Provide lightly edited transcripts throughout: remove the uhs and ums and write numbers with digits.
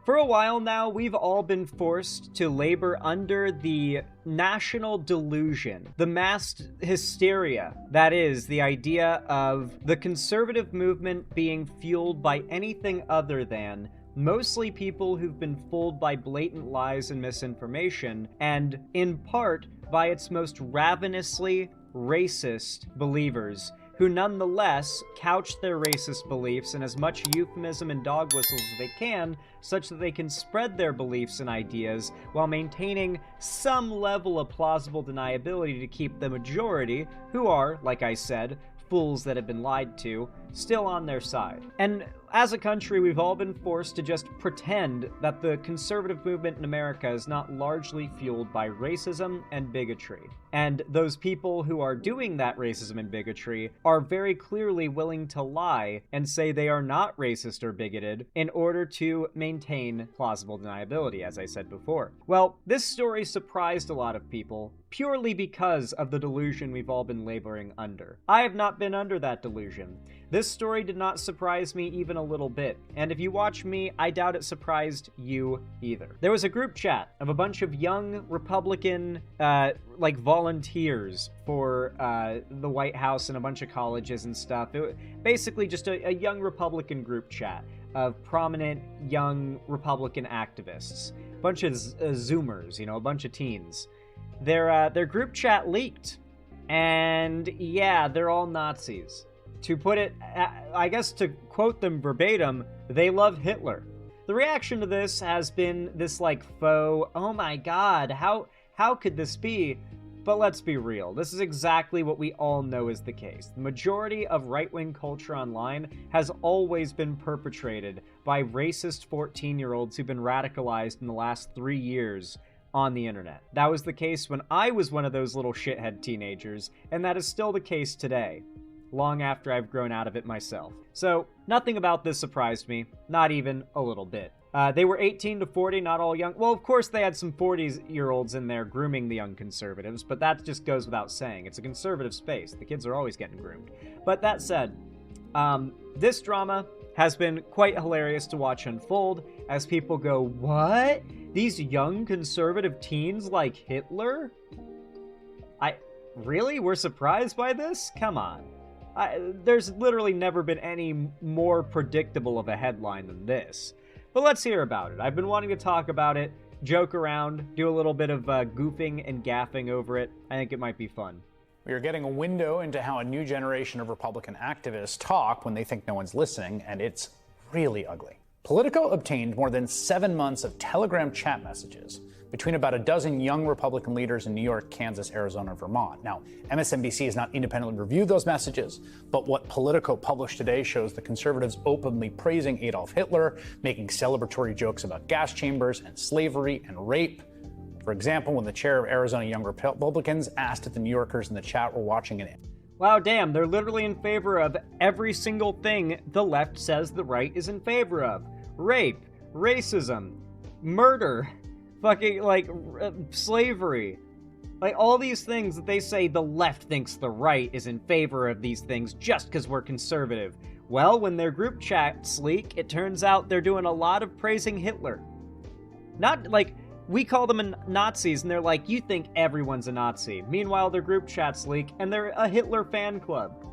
For a while now, we've all been forced to labor under the national delusion, the mass hysteria that is the idea of the conservative movement being fueled by anything other than mostly people who've been fooled by blatant lies and misinformation, and in part by its most ravenously racist believers, who nonetheless couch their racist beliefs in as much euphemism and dog whistles as they can, such that they can spread their beliefs and ideas while maintaining some level of plausible deniability to keep the majority, who are, like I said, fools that have been lied to, still on their side. And as a country, we've all been forced to just pretend that the conservative movement in America is not largely fueled by racism and bigotry. And those people who are doing that racism and bigotry are very clearly willing to lie and say they are not racist or bigoted in order to maintain plausible deniability, as I said before. Well, this story surprised a lot of people purely because of the delusion we've all been laboring under. I have not been under that delusion. This story did not surprise me even a little bit, and if you watch me, I doubt it surprised you either. There was a group chat of a bunch of young Republican, volunteers for the White House and a bunch of colleges and stuff. Basically just a young Republican group chat of prominent young Republican activists. A bunch of Zoomers, a bunch of teens. Their group chat leaked, and yeah, they're all Nazis. To put it, I guess to quote them verbatim, they love Hitler. The reaction to this has been this faux, oh my god, how could this be? But let's be real, this is exactly what we all know is the case. The majority of right-wing culture online has always been perpetrated by racist 14-year-olds who've been radicalized in the last 3 years on the internet. That was the case when I was one of those little shithead teenagers, and that is still the case today, long after I've grown out of it myself. So, nothing about this surprised me, not even a little bit. They were 18 to 40, not all young. Well, of course they had some 40-year-olds in there grooming the young conservatives, but that just goes without saying. It's a conservative space. The kids are always getting groomed. But that said, this drama has been quite hilarious to watch unfold as people go, what? These young conservative teens like Hitler? Really? We're surprised by this? Come on. There's literally never been any more predictable of a headline than this. But let's hear about it. I've been wanting to talk about it, joke around, do a little bit of goofing and gaffing over it. I think it might be fun. We are getting a window into how a new generation of Republican activists talk when they think no one's listening, and it's really ugly. Politico obtained more than 7 months of Telegram chat messages between about a dozen young Republican leaders in New York, Kansas, Arizona, and Vermont. Now, MSNBC has not independently reviewed those messages, but what Politico published today shows the conservatives openly praising Adolf Hitler, making celebratory jokes about gas chambers and slavery and rape. For example, when the chair of Arizona Young Republicans asked if the New Yorkers in the chat were watching it. Wow, damn, they're literally in favor of every single thing the left says the right is in favor of. Rape, racism, murder, fucking, slavery. All these things that they say the left thinks the right is in favor of these things just because we're conservative. Well, when their group chats leak, it turns out they're doing a lot of praising Hitler. Not, we call them Nazis, and they're like, you think everyone's a Nazi. Meanwhile, their group chats leak, and they're a Hitler fan club.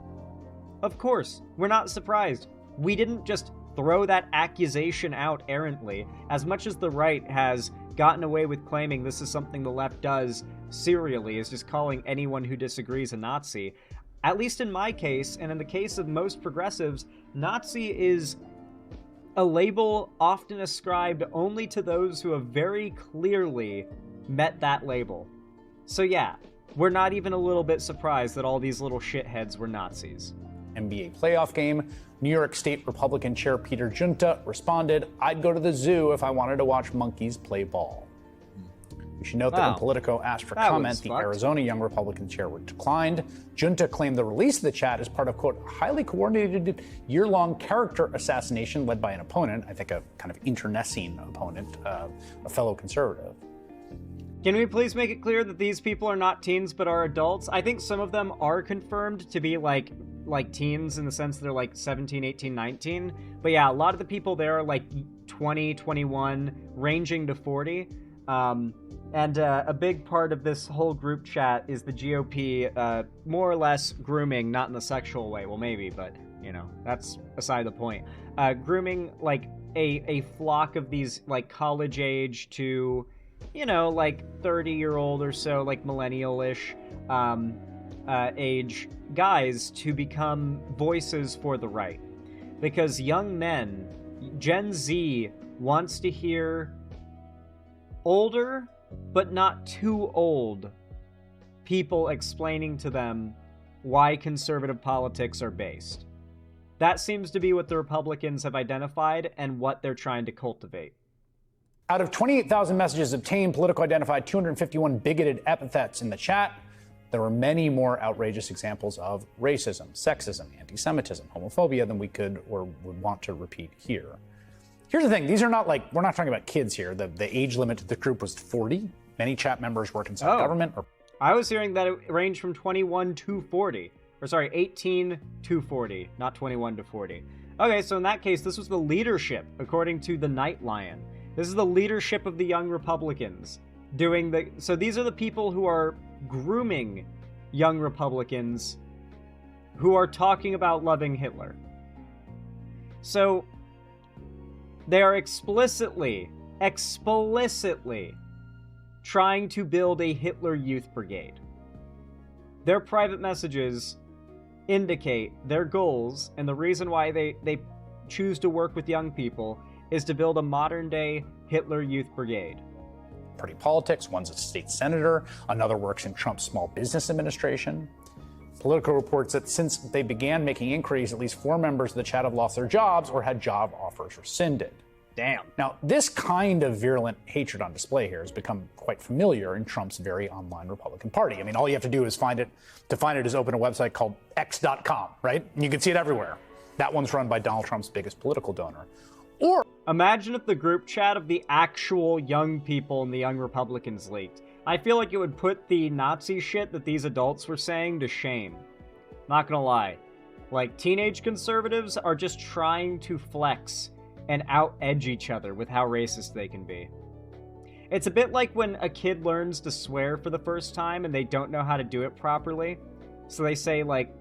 Of course, we're not surprised. We didn't just throw that accusation out errantly, as much as the right has gotten away with claiming this is something the left does serially, is just calling anyone who disagrees a Nazi. At least in my case, and in the case of most progressives, Nazi is a label often ascribed only to those who have very clearly met that label. So yeah, we're not even a little bit surprised that all these little shitheads were Nazis. NBA playoff game, New York State Republican Chair Peter Junta responded, I'd go to the zoo if I wanted to watch monkeys play ball. We should note that when Politico asked for comment, the Arizona Young Republican chair declined. Junta claimed the release of the chat is part of, quote, highly coordinated year-long character assassination led by an opponent, I think a kind of internecine opponent, a fellow conservative. Can we please make it clear that these people are not teens but are adults? I think some of them are confirmed to be like teens in the sense they're 17, 18, 19. But yeah, a lot of the people there are 20, 21, ranging to 40. And a big part of this whole group chat is the GOP more or less grooming, not in the sexual way. Well, maybe, but, you know, that's aside the point. Grooming, like, a flock of these, like, college age to, you know, like 30-year-old or so, like millennial-ish age guys to become voices for the right. Because young men, Gen Z, wants to hear older, but not too old, people explaining to them why conservative politics are based. That seems to be what the Republicans have identified and what they're trying to cultivate. Out of 28,000 messages obtained, Politico identified 251 bigoted epithets in the chat. There were many more outrageous examples of racism, sexism, anti-Semitism, homophobia than we could or would want to repeat here. Here's the thing. These are not like, we're not talking about kids here. The age limit to the group was 40. Many chat members work inside government. I was hearing that it ranged from 21 to 40. Or sorry, 18 to 40, not 21 to 40. Okay, so in that case, this was the leadership, according to the Night Lion. This is the leadership of the young Republicans doing the... So these are the people who are grooming young Republicans who are talking about loving Hitler. So they are explicitly trying to build a Hitler Youth Brigade. Their private messages indicate their goals, and the reason why they choose to work with young people is to build a modern-day Hitler Youth Brigade. Party politics, one's a state senator, another works in Trump's small business administration. Politico reports that since they began making inquiries, at least 4 members of the chat have lost their jobs or had job offers rescinded. Damn. Now, this kind of virulent hatred on display here has become quite familiar in Trump's very online Republican Party. I mean, all you have to do is find it is open a website called x.com, right? And you can see it everywhere. That one's run by Donald Trump's biggest political donor. Or imagine if the group chat of the actual young people and the young Republicans leaked. I feel like it would put the Nazi shit that these adults were saying to shame. Not gonna lie. Like, teenage conservatives are just trying to flex and out-edge each other with how racist they can be. It's a bit like when a kid learns to swear for the first time and they don't know how to do it properly. So they say, like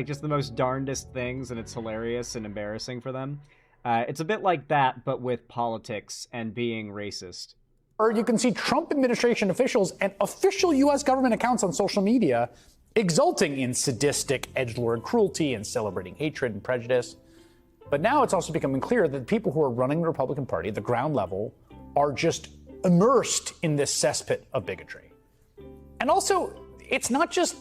just the most darndest things, and it's hilarious and embarrassing for them. It's a bit like that, but with politics and being racist. Or you can see Trump administration officials and official U.S. government accounts on social media exulting in sadistic edgelord cruelty and celebrating hatred and prejudice. But now it's also becoming clear that the people who are running the Republican Party at the ground level are just immersed in this cesspit of bigotry. And also, it's not just,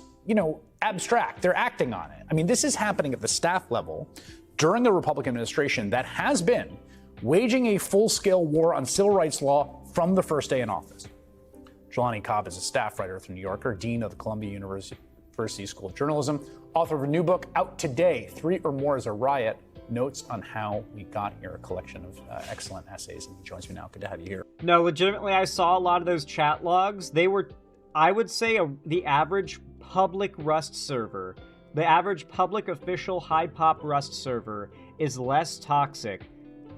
abstract. They're acting on it. I mean, this is happening at the staff level during a Republican administration that has been waging a full-scale war on civil rights law from the first day in office. Jelani Cobb is a staff writer at The New Yorker, dean of the Columbia University School of Journalism, author of a new book out today, 3 or More is a Riot, Notes on How We Got Here, a collection of excellent essays, and he joins me now. Good to have you here. No, legitimately, I saw a lot of those chat logs. They were, I would say, the average public Rust server, the average public official high-pop Rust server is less toxic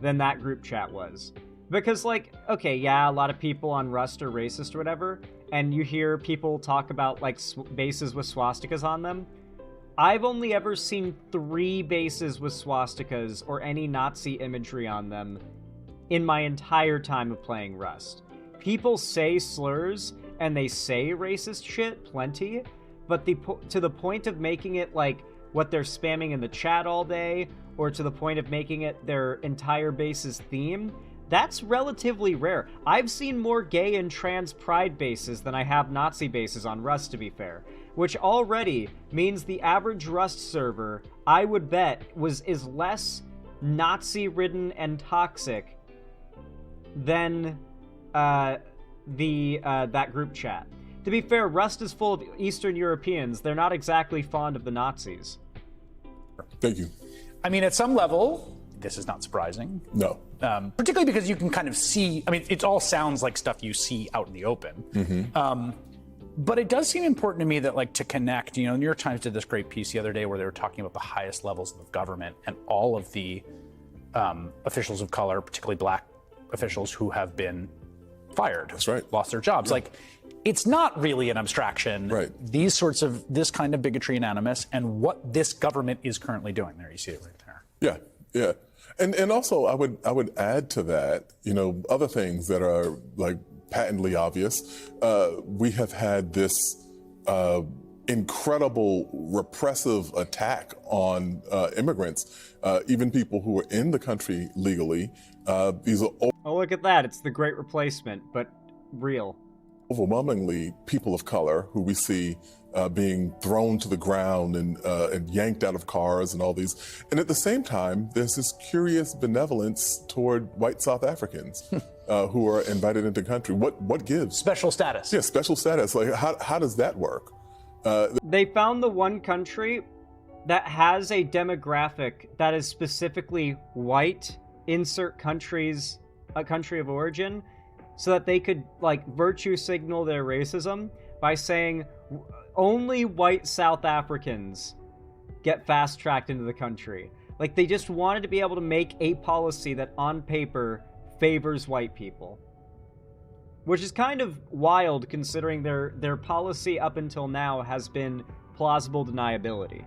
than that group chat was. Because, like, okay, yeah, a lot of people on Rust are racist or whatever, and you hear people talk about, like, bases with swastikas on them. I've only ever seen 3 bases with swastikas or any Nazi imagery on them in my entire time of playing Rust. People say slurs and they say racist shit plenty, but to the point of making it like what they're spamming in the chat all day, or to the point of making it their entire base's theme, that's relatively rare. I've seen more gay and trans pride bases than I have Nazi bases on Rust, to be fair. Which already means the average Rust server, I would bet, is less Nazi-ridden and toxic than that group chat. To be fair, Rust is full of Eastern Europeans. They're not exactly fond of the Nazis. Thank you. I mean, at some level, this is not surprising. No. Particularly because you can kind of see, I mean, it all sounds like stuff you see out in the open. Mm-hmm. But it does seem important to me that, like, to connect, New York Times did this great piece the other day where they were talking about the highest levels of government and all of the officials of color, particularly black officials who have been fired. That's right. Lost their jobs. Yeah. Like, it's not really an abstraction. Right. This kind of bigotry and animus, and what this government is currently doing. There, you see it right there. Yeah, yeah. And also I would add to that, you know, other things that are like patently obvious. We have had this incredible repressive attack on immigrants, even people who are in the country legally. These are Oh, look at that. It's the Great Replacement, but real. overwhelmingly people of color who we see being thrown to the ground and yanked out of cars and all these. And at the same time, there's this curious benevolence toward white South Africans who are invited into the country. What gives? Special status. Yeah, special status. Like, how does that work? They found the one country that has a demographic that is specifically white, insert countries, a country of origin, so that they could, like, virtue signal their racism by saying only white South Africans get fast-tracked into the country. Like, they just wanted to be able to make a policy that on paper favors white people. Which is kind of wild, considering their policy up until now has been plausible deniability.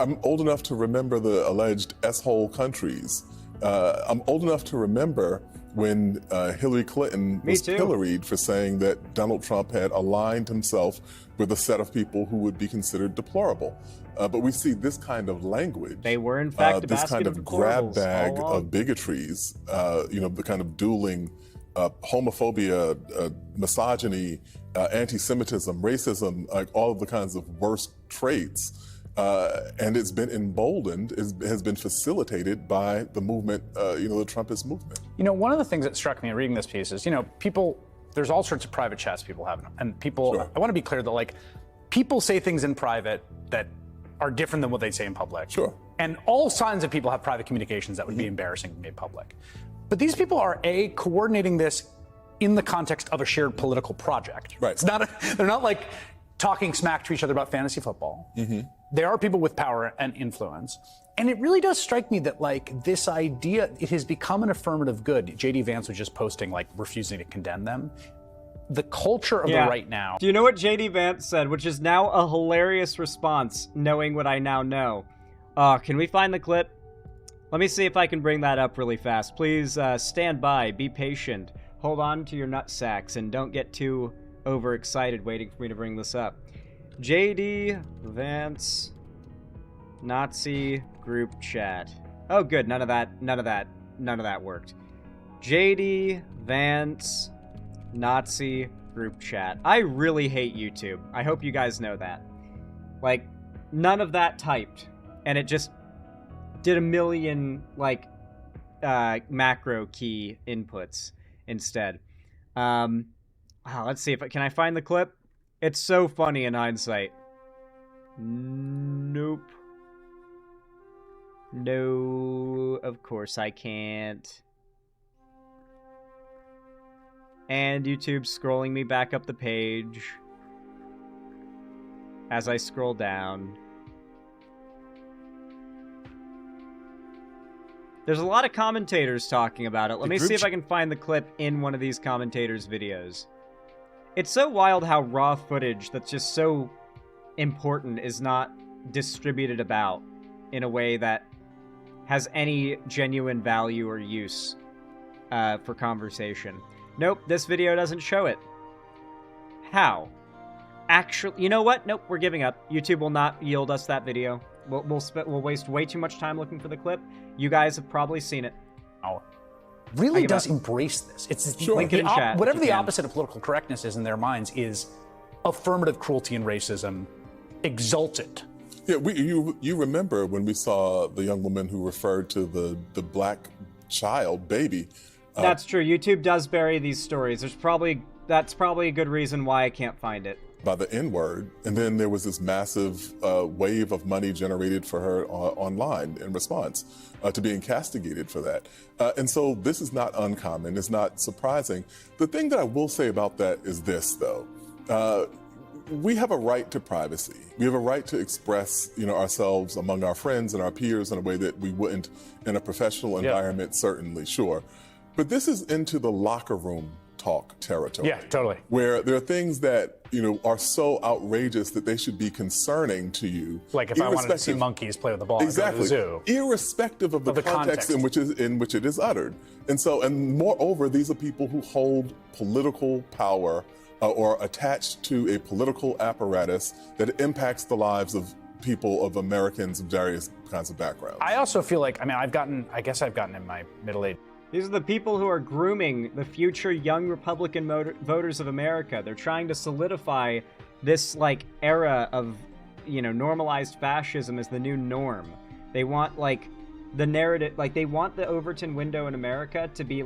I'm old enough to remember the alleged S-hole countries. I'm old enough to remember when Hillary Clinton was pilloried for saying that Donald Trump had aligned himself with a set of people who would be considered deplorable. But we see this kind of language. They were, in fact, a this basket kind of of grab deplorables bag all along. of bigotries, you know, the kind of dueling homophobia, misogyny, anti-Semitism, racism, like all of the kinds of worst traits. And it's been emboldened, has been facilitated by the movement, you know, the Trumpist movement. You know, one of the things that struck me in reading this piece is, you know, there's all sorts of private chats people have. And people, Sure. I want to be clear that, like, people say things in private that are different than what they say in public. Sure. And all signs of people have private communications that would be embarrassing made public. But these people are, coordinating this in the context of a shared political project. Right. It's not they're not like talking smack to each other about fantasy football. Mm-hmm. They are people with power and influence. And it really does strike me that, like, this idea, it has become an affirmative good. J.D. Vance was just posting, like, refusing to condemn them. The culture of the right now. Do you know what J.D. Vance said, which is now a hilarious response, knowing what I now know? Can we find the clip? Let me see if I can bring that up really fast. Please stand by, be patient, hold on to your nut sacks, and don't get too overexcited waiting for me to bring this up. J.D. Vance Nazi group chat. Oh, good. None of that worked. J.D. Vance Nazi group chat. I really hate YouTube. I hope you guys know that. Like, none of that typed, and it just did a million, like, macro key inputs instead. Let's see can I find the clip? It's so funny in hindsight. Nope. No, of course I can't. And YouTube's scrolling me back up the page as I scroll down. There's a lot of commentators talking about it. Let me see if I can find the clip in one of these commentators' videos. It's so wild how raw footage that's just so important is not distributed about in a way that has any genuine value or use for conversation. Nope, this video doesn't show it. How? Actually, you know what? Nope, we're giving up. YouTube will not yield us that video. We'll waste way too much time looking for the clip. You guys have probably seen it. Oh, really does embrace this. It's Sure. Link it in chat. Whatever the opposite of political correctness is in their minds is affirmative cruelty and racism exalted. Yeah, you remember when we saw the young woman who referred to the black child, baby. That's true. YouTube does bury these stories. That's probably a good reason why I can't find it. By the N-word, and then there was this massive wave of money generated for her online in response to being castigated for that. And so this is not uncommon, it's not surprising. The thing that I will say about that is this, though. We have a right to privacy. We have a right to express, you know, ourselves among our friends and our peers in a way that we wouldn't in a professional environment, certainly, sure. But this is into the locker room talk territory. Yeah, totally. Where there are things that, are so outrageous that they should be concerning to you. Like if I wanted to see monkeys play with the ball exactly, at the zoo. Irrespective of the context in which it is uttered. And moreover, these are people who hold political power or attached to a political apparatus that impacts the lives of people, of Americans of various kinds of backgrounds. I also feel like, I guess I've gotten in my middle age. These are the people who are grooming the future young Republican voters of America. They're trying to solidify this, era of, normalized fascism as the new norm. They want, the narrative, they want the Overton window in America to be,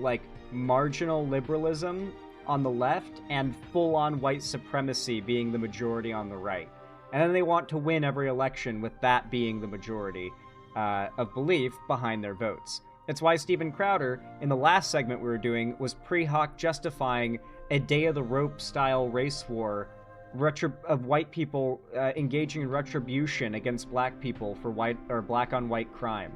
marginal liberalism on the left and full-on white supremacy being the majority on the right. And then they want to win every election with that being the majority of belief behind their votes. It's why Steven Crowder, in the last segment we were doing, was pre-hoc justifying a Day of the Rope style race war of white people engaging in retribution against black people for black on white crime.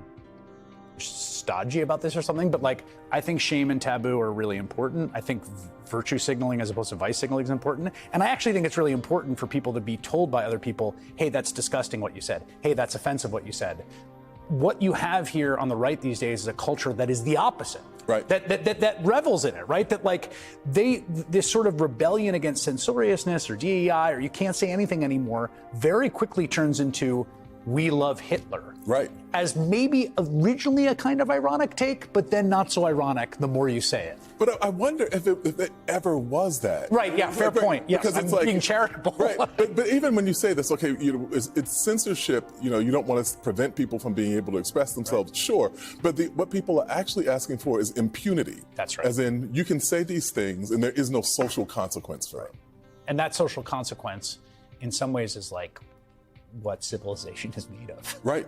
Stodgy about this or something, but I think shame and taboo are really important. I think virtue signaling as opposed to vice signaling is important. And I actually think it's really important for people to be told by other people, hey, that's disgusting what you said. Hey, that's offensive what you said. What you have here on the right these days is a culture that is the opposite. Right. That revels in it, right? That this sort of rebellion against censoriousness or DEI or you can't say anything anymore very quickly turns into we love Hitler. Right. As maybe originally a kind of ironic take, but then not so ironic the more you say it. But I wonder if it ever was that. Right, yeah, fair point. Yes, because I'm it's being charitable. Right, but even when you say this, okay, it's censorship, you don't want to prevent people from being able to express themselves, right. Sure. But what people are actually asking for is impunity. That's right. As in, you can say these things and there is no social consequence for it. And that social consequence, in some ways, is what civilization is made of. Right,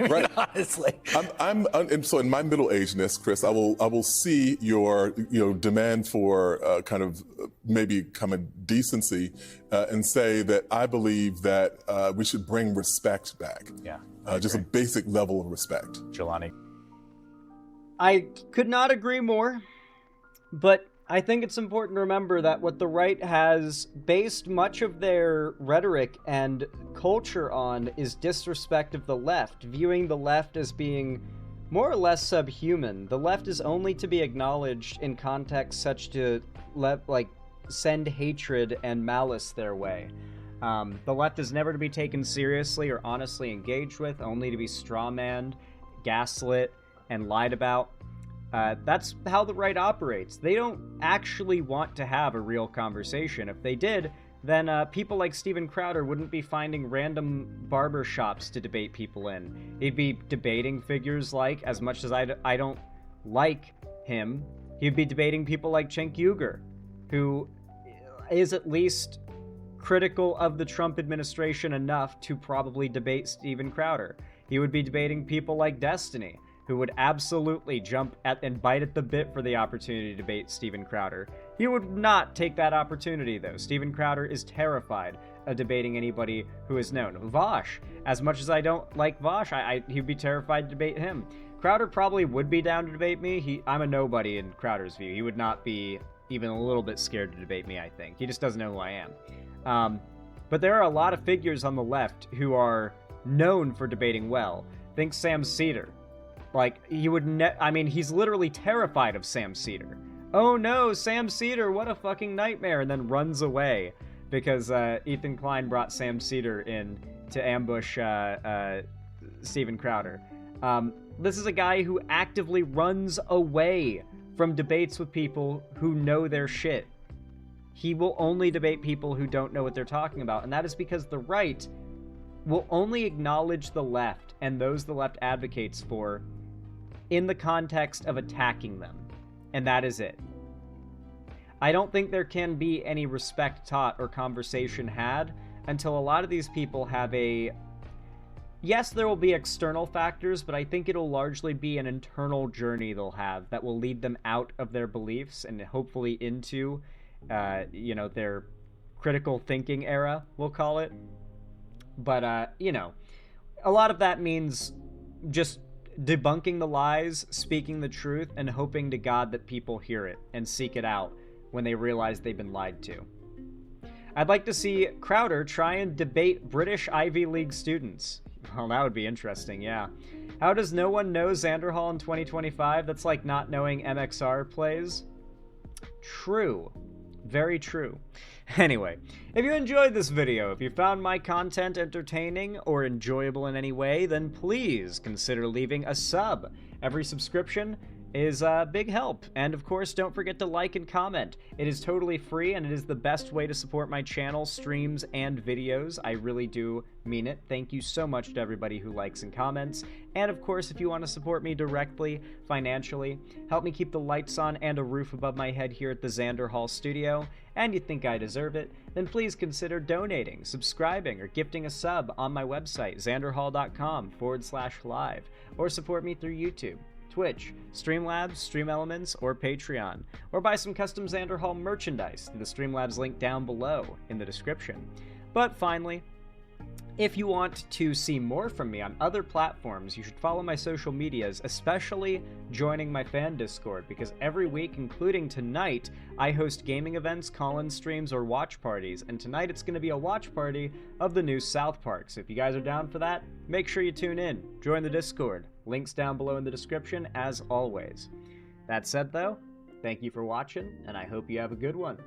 right. Honestly, and so in my middle-agedness, Chris, I will see your demand for kind of maybe common decency and say that I believe that we should bring respect back. Yeah, just a basic level of respect. Jelani, I could not agree more, but I think it's important to remember that what the right has based much of their rhetoric and culture on is disrespect of the left, viewing the left as being more or less subhuman. The left is only to be acknowledged in contexts such to send hatred and malice their way. The left is never to be taken seriously or honestly engaged with, only to be strawmanned, gaslit, and lied about. That's how the right operates. They don't actually want to have a real conversation. If they did, then people like Steven Crowder wouldn't be finding random barber shops to debate people in. He'd be debating figures like, as much as I don't like him, he'd be debating people like Cenk Uygur, who is at least critical of the Trump administration enough to probably debate Steven Crowder. He would be debating people like Destiny, who would absolutely jump at and bite at the bit for the opportunity to debate Steven Crowder. He would not take that opportunity, though. Steven Crowder is terrified of debating anybody who is known. Vosh, as much as I don't like Vosh, he'd be terrified to debate him. Crowder probably would be down to debate me. I'm a nobody in Crowder's view. He would not be even a little bit scared to debate me, I think. He just doesn't know who I am. But there are a lot of figures on the left who are known for debating well. Think Sam Cedar. He would he's literally terrified of Sam Cedar. Oh no, Sam Cedar, what a fucking nightmare, and then runs away because Ethan Klein brought Sam Cedar in to ambush Steven Crowder. This is a guy who actively runs away from debates with people who know their shit. He will only debate people who don't know what they're talking about, and that is because the right will only acknowledge the left and those the left advocates for in the context of attacking them. And that is it. I don't think there can be any respect taught or conversation had until a lot of these people have yes, there will be external factors, but I think it'll largely be an internal journey they'll have that will lead them out of their beliefs and hopefully into, their critical thinking era, we'll call it. But, a lot of that means just debunking the lies, speaking the truth, and hoping to God that people hear it and seek it out when they realize they've been lied to. I'd like to see Crowder try and debate British Ivy League students. Well, that would be interesting, yeah. How does no one know Xanderhall in 2025? That's like not knowing MXR plays. True. Very true. Anyway, if you enjoyed this video, if you found my content entertaining or enjoyable in any way, then please consider leaving a sub. Every subscription is a big help. And of course, don't forget to like and comment. It is totally free, and it is the best way to support my channel, streams, and videos. I really do mean it. Thank you so much to everybody who likes and comments. And of course, if you want to support me directly, financially, help me keep the lights on and a roof above my head here at the Xanderhall studio, and you think I deserve it, then please consider donating, subscribing, or gifting a sub on my website, xanderhall.com/live, or support me through YouTube, Twitch, Streamlabs, Stream Elements, or Patreon, or buy some custom Xanderhall merchandise through the Streamlabs link down below in the description. But finally, if you want to see more from me on other platforms, you should follow my social medias, especially joining my fan Discord, because every week, including tonight, I host gaming events, call-in streams, or watch parties, and tonight it's going to be a watch party of the new South Park. So if you guys are down for that, make sure you tune in. Join the Discord. Links down below in the description, as always. That said, though, thank you for watching, and I hope you have a good one.